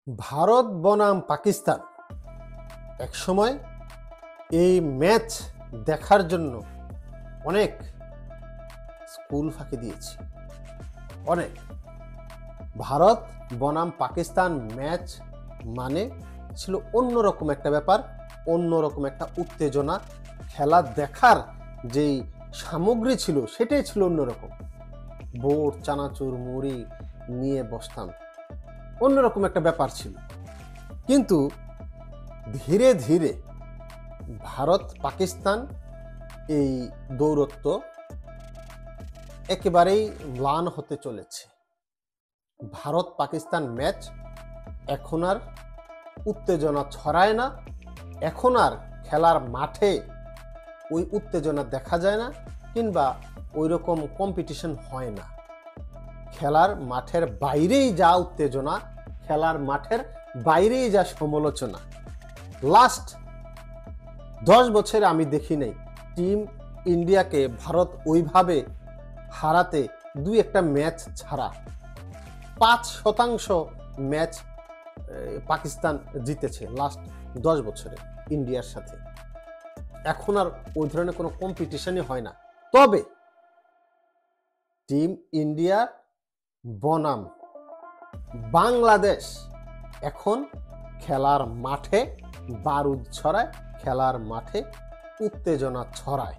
ভারত বনাম পাকিস্তান একসময় এই ম্যাচ দেখার জন্য অনেক স্কুল ফাঁকি দিয়েছে। অনেক ভারত বনাম পাকিস্তান ম্যাচ মানে ছিল অন্যরকম একটা ব্যাপার, অন্যরকম একটা উত্তেজনা। খেলা দেখার যেই সামগ্রী ছিল সেটাই ছিল অন্যরকম। বোট, চানাচুর, মুড়ি নিয়ে বসতাম, অন্যরকম একটা ব্যাপার ছিল। কিন্তু ধীরে ধীরে ভারত পাকিস্তান এই দৌরত্ব একেবারেই ম্লান হতে চলেছে। ভারত পাকিস্তান ম্যাচ এখন আর উত্তেজনা ছড়ায় না, এখন আর খেলার মাঠে ওই উত্তেজনা দেখা যায় না, কিংবা ওই রকম কম্পিটিশন হয় না। খেলার মাঠের বাইরেই যা উত্তেজনা, খেলার মাঠের বাইরেই যা সমালোচনা। লাস্ট 10 বছরে আমি দেখি নাই টিম ইন্ডিয়াকে ভারত ওইভাবে হারাতে, দুই একটা ম্যাচ ছাড়া 5% ম্যাচ পাকিস্তান জিতেছে লাস্ট 10 বছরে ইন্ডিয়ার সাথে। এখন আর ওই ধরনের কোনো কম্পিটিশনই হয় না। তবে টিম ইন্ডিয়া বনাম বাংলাদেশ এখন খেলার মাঠে বারুদ ছড়ায়, খেলার মাঠে উত্তেজনা ছড়ায়।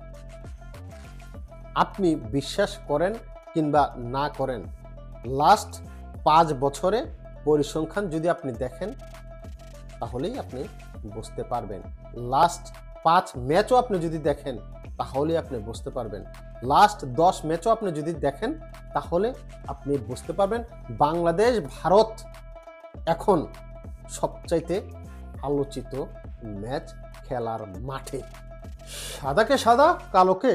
আপনি বিশ্বাস করেন কিংবা না করেন, লাস্ট 5 বছরে পরিসংখ্যান যদি আপনি দেখেন তাহলেই আপনি বুঝতে পারবেন। লাস্ট 5 ম্যাচও আপনি যদি দেখেন তাহলেই আপনি বুঝতে পারবেন। লাস্ট 10 ম্যাচও আপনি যদি দেখেন তাহলে আপনি বুঝতে পারবেন বাংলাদেশ ভারত এখন সবচাইতে আলোচিত ম্যাচ খেলার মাঠে। সাদাকে সাদা, কালোকে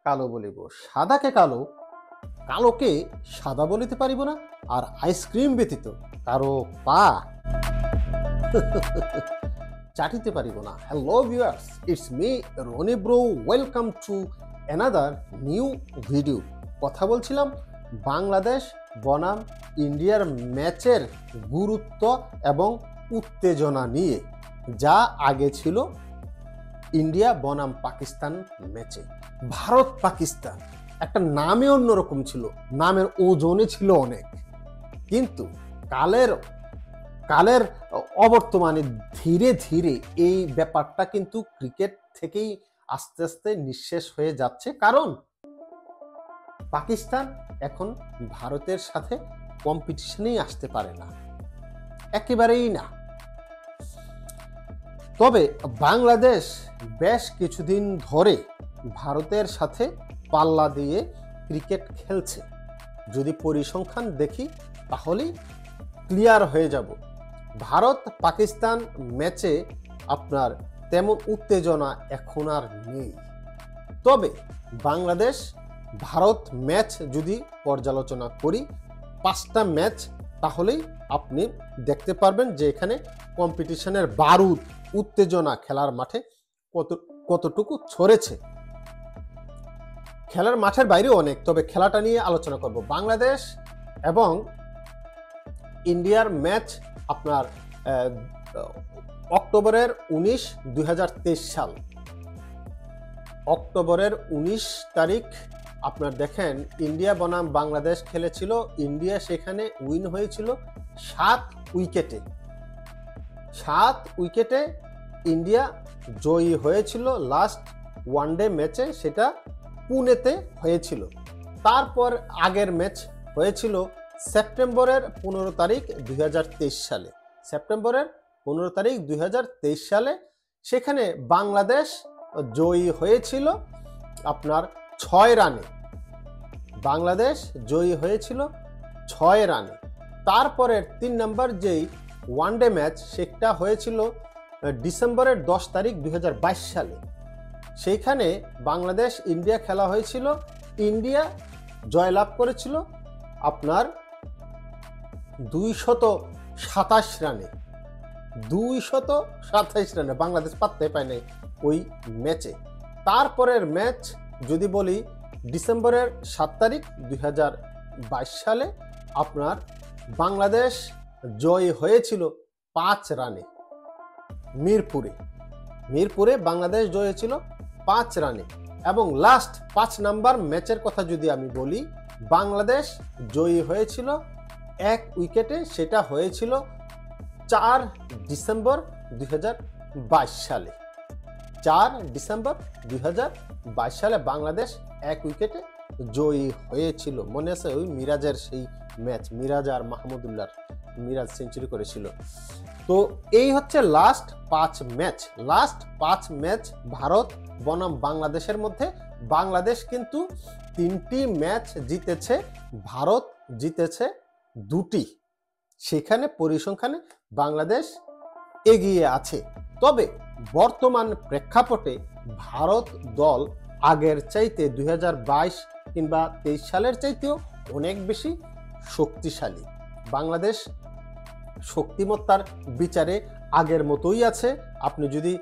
কালো বলিব, সাদাকে কালো, কালোকে সাদা বলিতে পারিব না, আর আইসক্রিম ব্যতীত কারো পা চাটিতে পারিব না। Hello viewers, it's me Rony bro, welcome to another new video. কথা বলছিলাম বাংলাদেশ বনাম ইন্ডিয়ার ম্যাচের গুরুত্ব এবং উত্তেজনা নিয়ে, যা আগে ছিল ইন্ডিয়া বনাম পাকিস্তান ম্যাচে। ভারত পাকিস্তান একটা নামে অন্যরকম ছিল, নামের ওজনে ছিল অনেক, কিন্তু কালের অবর্তমানে ধীরে ধীরে এই ব্যাপারটা কিন্তু ক্রিকেট থেকেই আস্তে আস্তে নিঃশেষ হয়ে যাচ্ছে। কারণ পাকিস্তান এখন ভারতের সাথে কম্পিটিশনেই আসতে পারে না, একেবারেই না। তবে বাংলাদেশ বেশ কিছুদিন ধরে ভারতের সাথে পাল্লা দিয়ে ক্রিকেট খেলছে। যদি পরিসংখ্যান দেখি তাহলেই ক্লিয়ার হয়ে যাব। ভারত পাকিস্তান ম্যাচে আপনার তেমন উত্তেজনা এখন আর নেই। তবে বাংলাদেশ ভারত ম্যাচ যদি পর্যালোচনা করি 5টা ম্যাচ, তাহলেই আপনি দেখতে পারবেন যে এখানে কম্পিটিশনের বারুদ, উত্তেজনা খেলার মাঠে কতটুকু ছড়েছে। খেলার মাঠের বাইরেও অনেক, তবে খেলাটা নিয়ে আলোচনা করব। বাংলাদেশ এবং ইন্ডিয়ার ম্যাচ আপনার অক্টোবরের 19, 2023 সাল, অক্টোবরের 19 তারিখ আপনার দেখেন ইন্ডিয়া বনাম বাংলাদেশ খেলেছিল। ইন্ডিয়া সেখানে উইন হয়েছিল 7 উইকেটে। 7 উইকেটে ইন্ডিয়া জয়ী হয়েছিল। লাস্ট ওয়ানডে ম্যাচে সেটা পুনেতে হয়েছিল। তারপর আগের ম্যাচ হয়েছিল সেপ্টেম্বরের 15 তারিখ 2023 সালে। সেপ্টেম্বরের 15 তারিখ 2023 সালে সেখানে বাংলাদেশ জয়ী হয়েছিল আপনার 6 রানে। বাংলাদেশ জয়ী হয়েছিল 6 রানে। তারপরের 3 নম্বর যেই ওয়ানডে ম্যাচ সেটা হয়েছিল ডিসেম্বরের 10 তারিখ 2022 সালে। সেইখানে বাংলাদেশ ইন্ডিয়া খেলা হয়েছিল। ইন্ডিয়া জয়লাভ করেছিল আপনার 227 রানে। 227 রানে বাংলাদেশ পাত্তাই পায় নাই ওই ম্যাচে। তারপরের ম্যাচ যদি বলি ডিসেম্বরের 7 তারিখ 2022 সালে আপনার বাংলাদেশ জয়ী হয়েছিল 5 রানে। মিরপুরে বাংলাদেশ জয়ী হয়েছিল 5 রানে। এবং লাস্ট 5 নাম্বার ম্যাচের কথা যদি আমি বলি, বাংলাদেশ জয়ী হয়েছিল 1 উইকেটে, সেটা হয়েছিল 4 ডিসেম্বর 2022 সালে। 4 ডিসেম্বর 2022 সালে বাংলাদেশ 1 উইকেটে জয়ী হয়েছিল। মনে আছে ওই মিরাজের সেই ম্যাচ, মিরাজ আর মাহমুদুল্লাহর, মিরাজ সেঞ্চুরি করেছিল। তো এই হচ্ছে লাস্ট 5 ম্যাচ ভারত বনাম বাংলাদেশের মধ্যে। বাংলাদেশ কিন্তু 3টি ম্যাচ জিতেছে, ভারত জিতেছে 2টি। সেখানে পরিসংখ্যানে বাংলাদেশ এগিয়ে আছে। তবে বর্তমান প্রেক্ষাপটে ভারত দল আগের চাইতে 2022 কিংবা 23 সালের চাইতেও অনেক বেশি শক্তিশালী। বাংলাদেশ শক্তিমত্তার বিচারে আগের মতোই আছে। আপনি যদি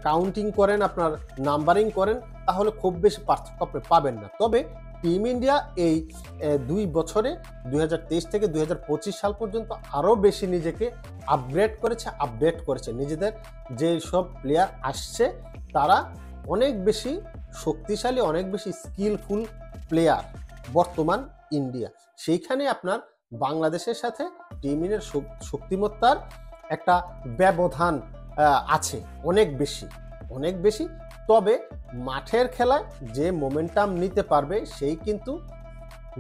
কাউন্টিং করেন, আপনার নাম্বারিং করেন, তাহলে খুব বেশি পার্থক্য আপনি পাবেন না। তবে টিম ইন্ডিয়া এই 2 বছরে 2023 থেকে 2025 সাল পর্যন্ত আরও বেশি নিজেকে আপডেট করেছে। নিজেদের যে সব প্লেয়ার আসছে তারা অনেক বেশি শক্তিশালী, অনেক বেশি স্কিলফুল প্লেয়ার বর্তমান ইন্ডিয়া। সেইখানে আপনার বাংলাদেশের সাথে টিম ইন্ডিয়ার শক্তিমত্তার একটা ব্যবধান আছে অনেক বেশি। তবে মাঠের খেলায় যে মোমেন্টাম নিতে পারবে সেই কিন্তু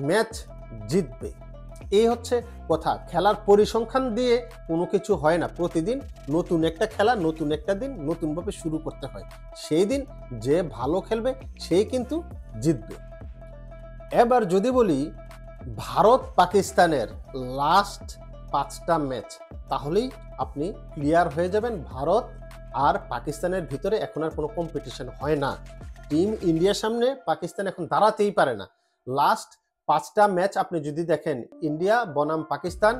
ম্যাচ জিতবে। এই হচ্ছে কথা। খেলার পরিসংখ্যান দিয়ে কোনো কিছু হয় না। প্রতিদিন নতুন একটা খেলা, নতুন একটা দিন, নতুনভাবে শুরু করতে হয়। সেই দিন যে ভালো খেলবে সেই কিন্তু জিতবে। এবার যদি বলি ভারত পাকিস্তানের লাস্ট 5টা ম্যাচ, তাহলেই আপনি ক্লিয়ার হয়ে যাবেন ভারত আর পাকিস্তানের ভিতরে এখন আর কোনো কম্পিটিশন হয় না। টিম ইন্ডিয়ার সামনে পাকিস্তান এখন দাঁড়াতেই পারে না। লাস্ট 5টা ম্যাচ আপনি যদি দেখেন, ইন্ডিয়া বনাম পাকিস্তান,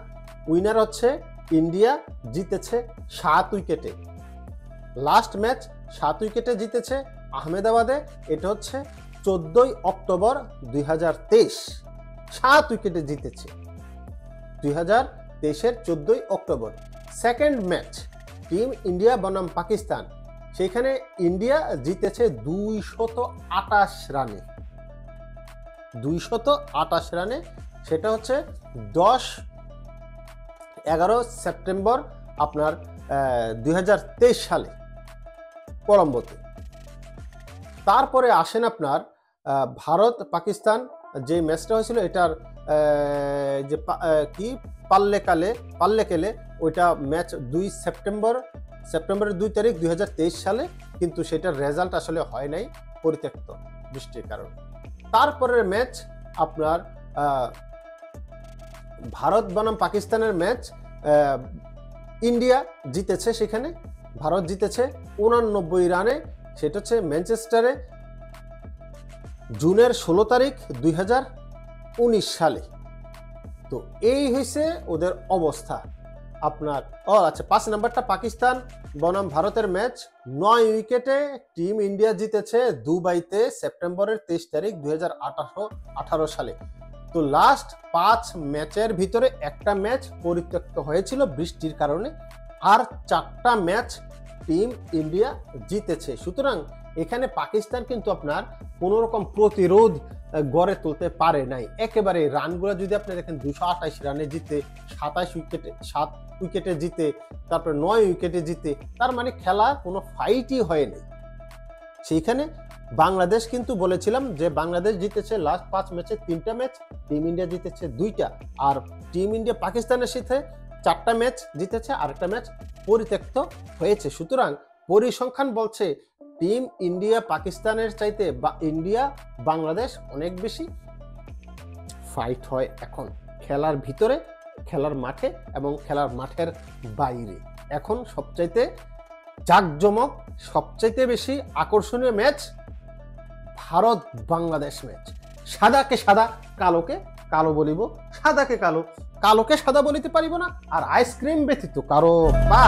উইনার হচ্ছে ইন্ডিয়া, জিতেছে 7 উইকেটে। লাস্ট ম্যাচ 7 উইকেটে জিতেছে আহমেদাবাদে। এটা হচ্ছে 14 অক্টোবর 2023। 7 উইকেটে জিতেছে 2023-এর 14 October. Second match team India বনাম পাকিস্তান, সেখানে ইন্ডিয়া জিতেছে 228 রানে। 228 রানে, সেটা হচ্ছে 11 সেপ্টেম্বর আপনার 2023 সালে কলম্বোতে। তারপরে আসেন আপনার ভারত পাকিস্তান যে ম্যাচটা হয়েছিল, এটার যে পাল্লেকেলে ওইটা ম্যাচ 2 সেপ্টেম্বরের 2 তারিখ 2023 সালে, কিন্তু সেটার রেজাল্ট আসলে হয় নাই পরিত্যক্ত বৃষ্টির কারণে। তারপরের ম্যাচ আপনার ভারত বনাম পাকিস্তানের ম্যাচ, ইন্ডিয়া জিতেছে, সেখানে ভারত জিতেছে 89 রানে। সেটা হচ্ছে ম্যানচেস্টারে জুনের 16 তারিখ 2019 সালে। তো এই হয়েছে ওদের অবস্থা আপনার। আচ্ছা, 5 নাম্বারটা পাকিস্তান বনাম ভারতের ম্যাচ, 9 উইকেটে টিম ইন্ডিয়া জিতেছে দুবাইতে সেপ্টেম্বরের 23 তারিখ 2018 সালে। তো লাস্ট 5 ম্যাচের ভিতরে একটা ম্যাচ পরিত্যক্ত হয়েছিল বৃষ্টির কারণে, আর 4টা ম্যাচ টিম ইন্ডিয়া জিতেছে। সুতরাং এখানে পাকিস্তান কিন্তু আপনার কোনো রকম প্রতিরোধ গড়ে তুলতে পারে নাই। একেবারে রানগুলো যদি আপনি দেখেন, 228 রানে জিতে, 7 উইকেটে জিতে, তারপরে 9 উইকেটে জিতে, তার মানে খেলা কোনো ফাইটই হয়নি। সেইখানে বাংলাদেশ কিন্তু বলেছিলাম যে বাংলাদেশ জিতেছে লাস্ট 5 ম্যাচে 3টা ম্যাচ, টিম ইন্ডিয়া জিতেছে 2টা, আর টিম ইন্ডিয়া পাকিস্তানের সাথে 4টা ম্যাচ জিতেছে, আরেকটা ম্যাচ পরিত্যক্ত হয়েছে। সুতরাং পরিসংখ্যান বলছে টিম ইন্ডিয়া পাকিস্তানের চাইতে বা ইন্ডিয়া বাংলাদেশ অনেক বেশি ফাইট হয় এখন খেলার ভিতরে, খেলার মাঠে এবং খেলার মাঠের বাইরে। এখন সবচাইতে জাঁকজমক, সবচাইতে বেশি আকর্ষণীয় ম্যাচ ভারত বাংলাদেশ ম্যাচ। সাদাকে সাদা, কালোকে কালো বলিব, সাদাকে কালো, কালোকে সাদা বলিতে পারিব না, আর আইসক্রিম ব্যতীত কারো পা